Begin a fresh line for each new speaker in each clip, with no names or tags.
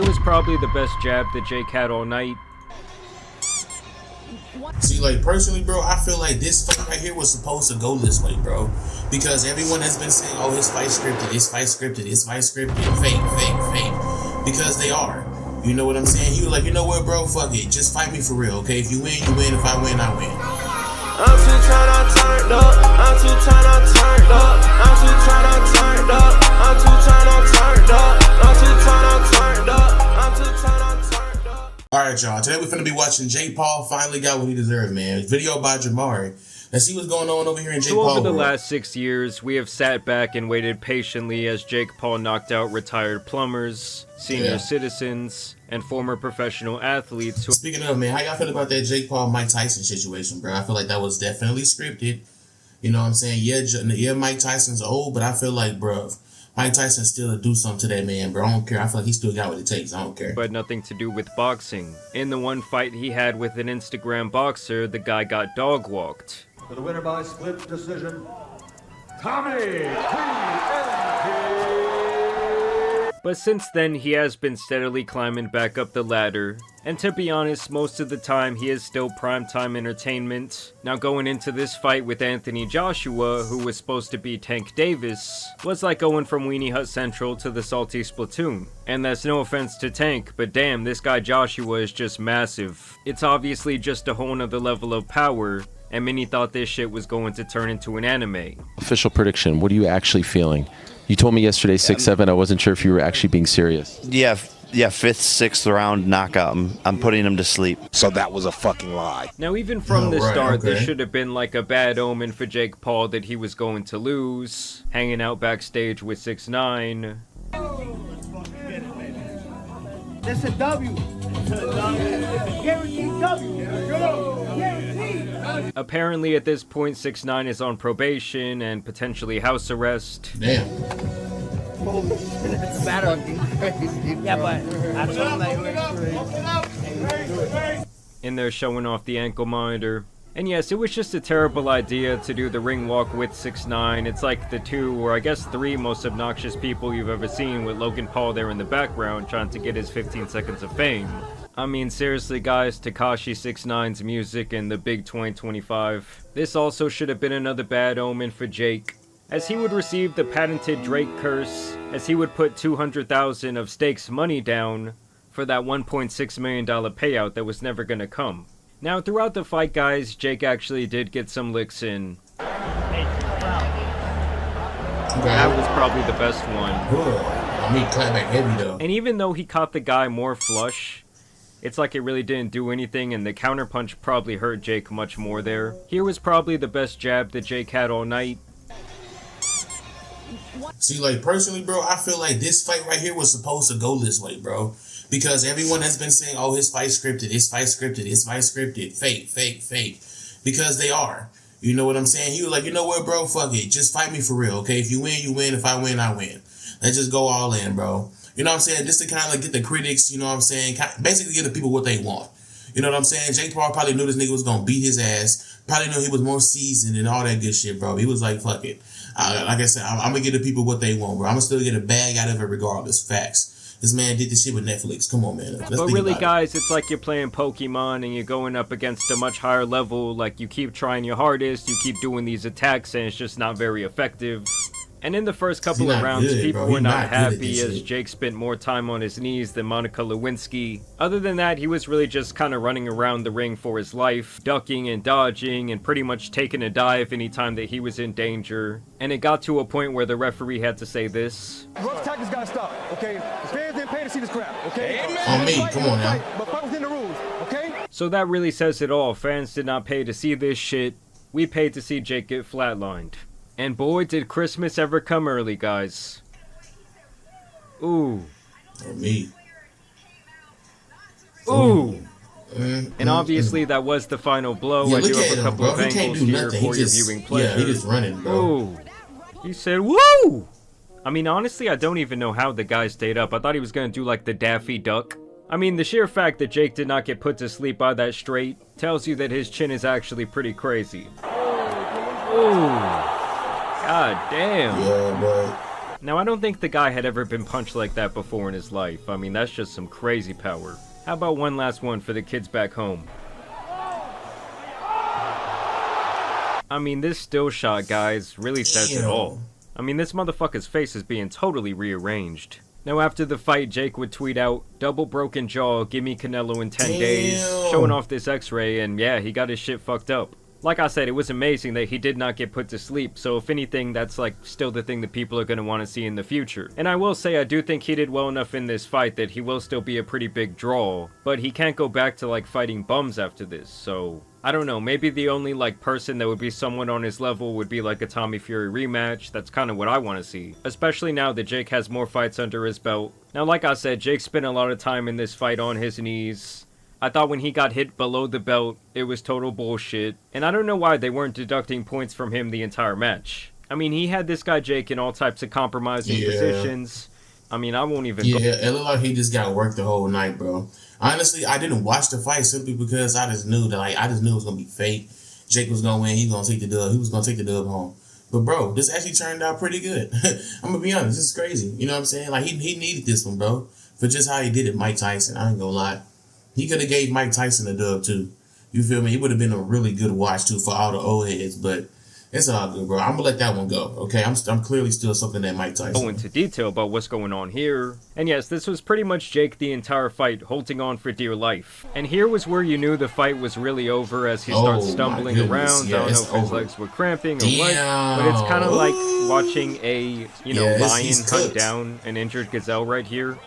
It was probably the best jab that Jake had all night.
See, like, personally, bro, I feel like this fight right here was supposed to go this way, bro. Because everyone has been saying, oh, his fight scripted, his fight scripted, his fight scripted, fake. Because they are. You know what I'm saying? He was like, you know what, bro, fuck it. Just fight me for real, okay? If you win, you win. If I win, I win.
I'm too turned up. I'm too turned up. I'm too turned up. I'm too turned up. I'm too turned up. I'm too turned up.
Alright, y'all. Today we're finna be watching Jake Paul finally got what he deserved, man. Video by Jamari. Let's see what's going on over here in Jake Paul.
So over the last 6 years, we have sat back and waited patiently as Jake Paul knocked out retired plumbers, senior citizens, and former professional athletes.
Speaking of, man, how y'all feel about that Jake Paul-Mike Tyson situation, bro? I feel like that was definitely scripted. You know what I'm saying? Yeah, Mike Tyson's old, but I feel like, bro, Mike Tyson still do something to that man, bro. I don't care. I feel like he still got what it takes. I don't care.
But nothing to do with boxing. In the one fight he had with an Instagram boxer, the guy got dog walked.
For the winner by split decision, Tommy TNT.
But since then, he has been steadily climbing back up the ladder. And to be honest, most of the time, he is still primetime entertainment. Now going into this fight with Anthony Joshua, who was supposed to be Tank Davis, was like going from Weenie Hut Central to the Salty Splatoon. And that's no offense to Tank, but damn, this guy Joshua is just massive. It's obviously just a whole nother level of power, and many thought this shit was going to turn into an anime.
Official prediction, what are you actually feeling? You told me yesterday 6-7, I wasn't sure if you were actually being serious.
Yeah, 5th, 6th round knockout. I'm putting him to sleep.
So that was a fucking lie.
Now even from the start, this should have been like a bad omen for Jake Paul that he was going to lose, hanging out backstage with 6ix9ine.
That's a W. Guaranteed W. Guaranteed.
Apparently at this point 6ix9ine is on probation and potentially house arrest.
Damn.
It's crazy. Yeah, but I told him
And they're showing off the ankle monitor. And yes, it was just a terrible idea to do the ring walk with 6ix9ine. It's like the 2 or I guess 3 most obnoxious people you've ever seen, with Logan Paul there in the background trying to get his 15 seconds of fame. I mean, seriously guys, Tekashi 6ix9ine's music in the big 2025. This also should have been another bad omen for Jake, as he would receive the patented Drake curse, as he would put $200,000 of stakes money down for that $1.6 million payout that was never gonna come. Now, throughout the fight, guys, Jake actually did get some licks in. That was probably the best one.
I mean, clap back heavy, though.
And even though he caught the guy more flush, it's like it really didn't do anything, and the counterpunch probably hurt Jake much more there. Here was probably the best jab that Jake had all night.
See, like, personally, bro, I feel like this fight right here was supposed to go this way, bro. Because everyone has been saying, oh, his fight scripted, his fight scripted, his fight scripted, fake. Because they are. You know what I'm saying? He was like, you know what, bro, fuck it. Just fight me for real, okay? If you win, you win. If I win, I win. Let's just go all in, bro. You know what I'm saying? Just to kind of like get the critics, you know what I'm saying? Basically give the people what they want. You know what I'm saying? Jake Paul probably knew this nigga was going to beat his ass. Probably knew he was more seasoned and all that good shit, bro. He was like, fuck it. Like I said, I'm going to give the people what they want, bro. I'm going to still get a bag out of it regardless. Facts. This man did this shit with Netflix. Come on, man.
But really, guys, it's like you're playing Pokemon and you're going up against a much higher level. Like, you keep trying your hardest, you keep doing these attacks, and it's just not very effective. And in the first couple of rounds, people were not happy as Jake spent more time on his knees than Monica Lewinsky. Other than that, he was really just kind of running around the ring for his life, ducking and dodging and pretty much taking a dive anytime that he was in danger. And it got to a point where the referee had to say this.
Rough tactics gotta stop, okay? The fans didn't pay to see this crap, okay?
On me, come on now.
But fight within the rules, okay?
So that really says it all. Fans did not pay to see this shit. We paid to see Jake get flatlined. And boy, did Christmas ever come early, guys. Ooh.
On me.
Ooh. And obviously that was the final blow.
Yeah,
I do
look
have
at
a
him,
couple
bro.
of
He
angles
can't do
here
nothing.
for
He
your
just,
viewing pleasure.
yeah, he just running, bro.
Ooh. He said, woo! I mean, honestly, I don't even know how the guy stayed up. I thought he was going to do like the Daffy Duck. I mean, the sheer fact that Jake did not get put to sleep by that straight tells you that his chin is actually pretty crazy. Ooh. God damn.
Yeah, bro.
Now, I don't think the guy had ever been punched like that before in his life. I mean, that's just some crazy power. How about one last one for the kids back home? I mean, this still shot, guys, really says it all. I mean, this motherfucker's face is being totally rearranged. Now, after the fight, Jake would tweet out, "Double broken jaw, give me Canelo in 10 days," showing off this x-ray, and yeah, he got his shit fucked up. Like I said, it was amazing that he did not get put to sleep, so if anything, that's like still the thing that people are going to want to see in the future. And I will say, I do think he did well enough in this fight that he will still be a pretty big draw, but he can't go back to like fighting bums after this, so I don't know, maybe the only like person that would be someone on his level would be like a Tommy Fury rematch. That's kind of what I want to see, especially now that Jake has more fights under his belt. Now, like I said, Jake spent a lot of time in this fight on his knees. I thought when he got hit below the belt, it was total bullshit. And I don't know why they weren't deducting points from him the entire match. I mean, he had this guy Jake in all types of compromising positions. I mean, I won't even...
it looked like he just got worked the whole night, bro. Honestly, I didn't watch the fight simply because I just knew that, like, I just knew it was going to be fake. Jake was going to win. He was going to take the dub. He was going to take the dub home. But, bro, this actually turned out pretty good. I'm going to be honest. This is crazy. You know what I'm saying? Like, he needed this one, bro. For just how he did it, Mike Tyson. I ain't going to lie. He could have gave Mike Tyson a dub, too. You feel me? It would have been a really good watch, too, for all the old heads. But it's all good, bro. I'm going to let that one go, okay? I'm clearly still something that Mike Tyson.
Go into detail about what's going on here. And yes, this was pretty much Jake the entire fight, holding on for dear life. And here was where you knew the fight was really over as he starts stumbling around.
Yeah,
I don't know if his legs were cramping or what. But it's kind of like watching a, you know, lion hunt down an injured gazelle right here.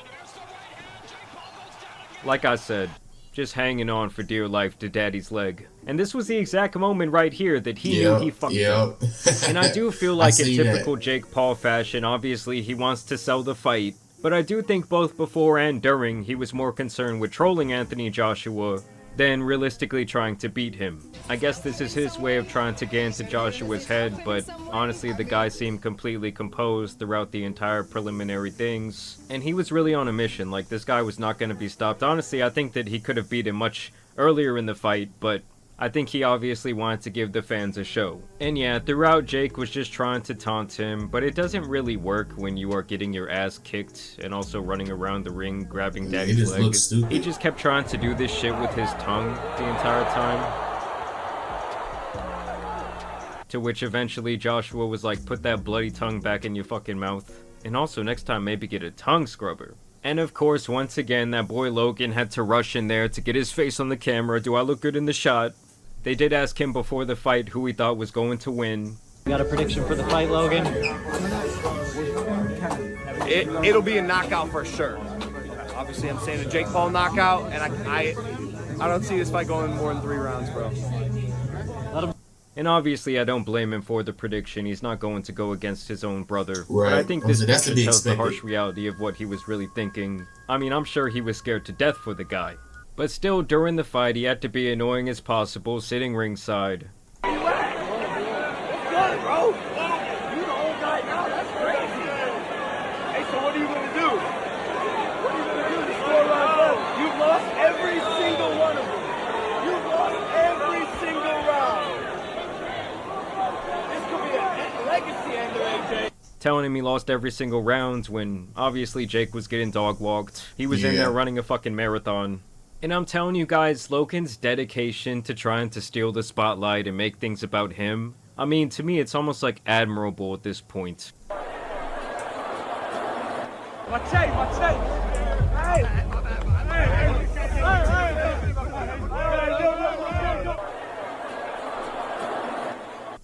Like I said, just hanging on for dear life to daddy's leg. And this was the exact moment right here that he knew he fucked up. And I do feel like in typical Jake Paul fashion, obviously he wants to sell the fight. But I do think both before and during, he was more concerned with trolling Anthony Joshua than realistically trying to beat him. I guess this is his way of trying to get into Joshua's head, but honestly the guy seemed completely composed throughout the entire preliminary things. And he was really on a mission, like this guy was not going to be stopped. Honestly, I think that he could have beat him much earlier in the fight, but I think he obviously wanted to give the fans a show. And yeah, throughout Jake was just trying to taunt him, but it doesn't really work when you are getting your ass kicked and also running around the ring grabbing daddy's leg. He just kept trying to do this shit with his tongue the entire time. To which eventually Joshua was like, put that bloody tongue back in your fucking mouth. And also next time maybe get a tongue scrubber. And of course, once again, that boy Logan had to rush in there to get his face on the camera. Do I look good in the shot? They did ask him before the fight who he thought was going to win.
You got a prediction for the fight, Logan?
It'll be a knockout for sure. Obviously, I'm saying a Jake Paul knockout, and I don't see this fight going more than 3 rounds, bro.
And obviously, I don't blame him for the prediction. He's not going to go against his own brother.
Right.
But I think this
That's
picture tells the harsh reality of what he was really thinking. I mean, I'm sure he was scared to death for the guy. But still, during the fight, he had to be annoying as possible, sitting ringside.
What's good, bro? You the old guy now? That's crazy. Hey, so what are you gonna do? What are you gonna do to score round 4? You've lost every single one of them. You've lost every single round. This could be a legacy ender, AJ.
Telling him he lost every single round when obviously Jake was getting dog walked. He was in there running a fucking marathon. And I'm telling you guys, Logan's dedication to trying to steal the spotlight and make things about him, I mean, to me, it's almost like admirable at this point.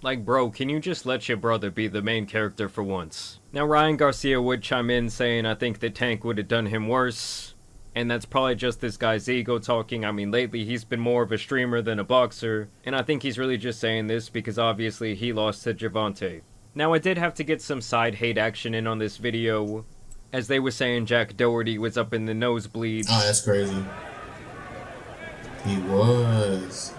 Like, bro, can you just let your brother be the main character for once? Now, Ryan Garcia would chime in saying, I think that Tank would have done him worse. And that's probably just this guy's ego talking. I mean, lately he's been more of a streamer than a boxer. And I think he's really just saying this because obviously he lost to Javante. Now, I did have to get some side hate action in on this video, as they were saying Jack Doherty was up in the nosebleeds.
Oh, that's crazy. He was.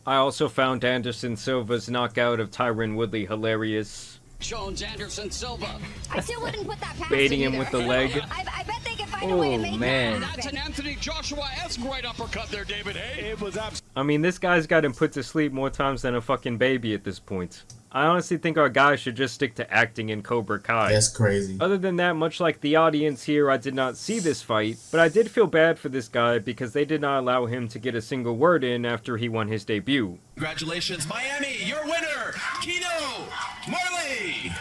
I also found Anderson Silva's knockout of Tyron Woodley hilarious.
Jones, Anderson Silva.
I still wouldn't put that past
baiting him
either.
with the leg.
I bet they could find
Oh, man.
That's an Anthony Joshua-esque right uppercut there, David Hay.
It was absolutely.
I mean, this guy's got him put to sleep more times than a fucking baby at this point. I honestly think our guy should just stick to acting in Cobra Kai.
That's crazy.
Other than that, much like the audience here, I did not see this fight, but I did feel bad for this guy because they did not allow him to get a single word in after he won his debut.
Congratulations, Miami, your winner, Kino Marley.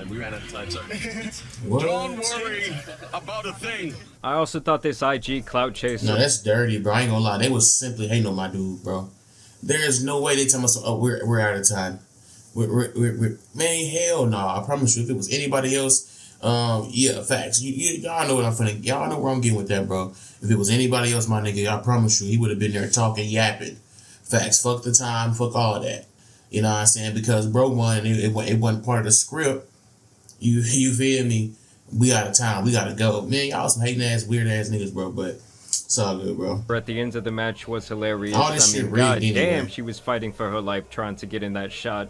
We ran out of time, sorry. Don't worry about a thing.
I also thought this IG clout chaser...
No, that's dirty, bro. I ain't gonna lie. They was simply hating on my dude, bro. There's no way they tell us, oh, we're out of time. Man, hell no. I promise you, if it was anybody else, yeah, facts. Y'all know what I'm finna. Y'all know where I'm getting with that, bro. If it was anybody else, my nigga, I promise you, he would have been there talking, yapping. Facts. Fuck the time. Fuck all that. You know what I'm saying? Because bro won, and it wasn't part of the script. You feel me? We out of time. We gotta go. Man, y'all some hating ass, weird ass niggas, bro. But it's all good, bro.
At the end of the match was hilarious.
All this shit rigged
god
anyway.
damn, she was fighting for her life, trying to get in that shot,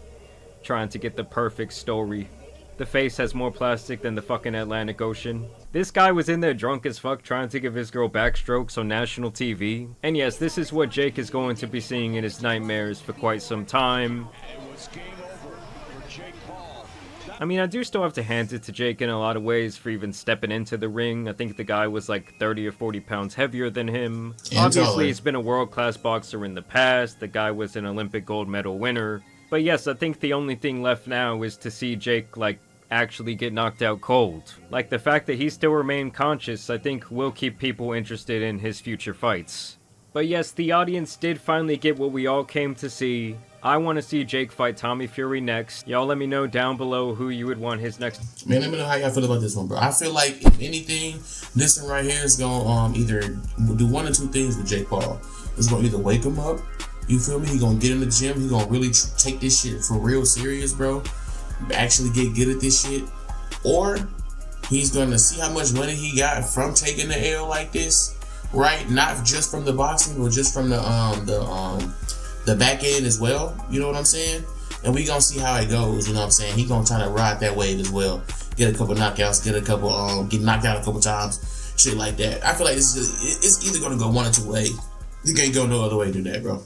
trying to get the perfect story. The face has more plastic than the fucking Atlantic Ocean. This guy was in there drunk as fuck trying to give his girl backstrokes on national TV. And yes, this is what Jake is going to be seeing in his nightmares for quite some time. I mean, I do still have to hand it to Jake in a lot of ways for even stepping into the ring. I think the guy was like 30 or 40 pounds heavier than him. Obviously, he's been a world-class boxer in the past. The guy was an Olympic gold medal winner. But yes, I think the only thing left now is to see Jake, like, actually get knocked out cold. Like, the fact that he still remained conscious, I think will keep people interested in his future fights. But yes, the audience did finally get what we all came to see. I want to see Jake fight Tommy Fury next. Y'all let me know down below who you would want his next.
Man, let me know how y'all feel about this one, bro. I feel like, if anything, this one right here is going to either do one or two things with Jake Paul. It's going to either wake him up, you feel me? He going to get in the gym. He going to really take this shit for real serious, bro. Actually get good at this shit. Or he's going to see how much money he got from taking the L like this, right? Not just from the boxing, but just from the back end as well, you know what I'm saying? And we gonna see how it goes, you know what I'm saying? He gonna try to ride that wave as well. Get a couple knockouts, get knocked out a couple times, shit like that. I feel like it's either gonna go one or two ways. You can't go no other way than that, bro.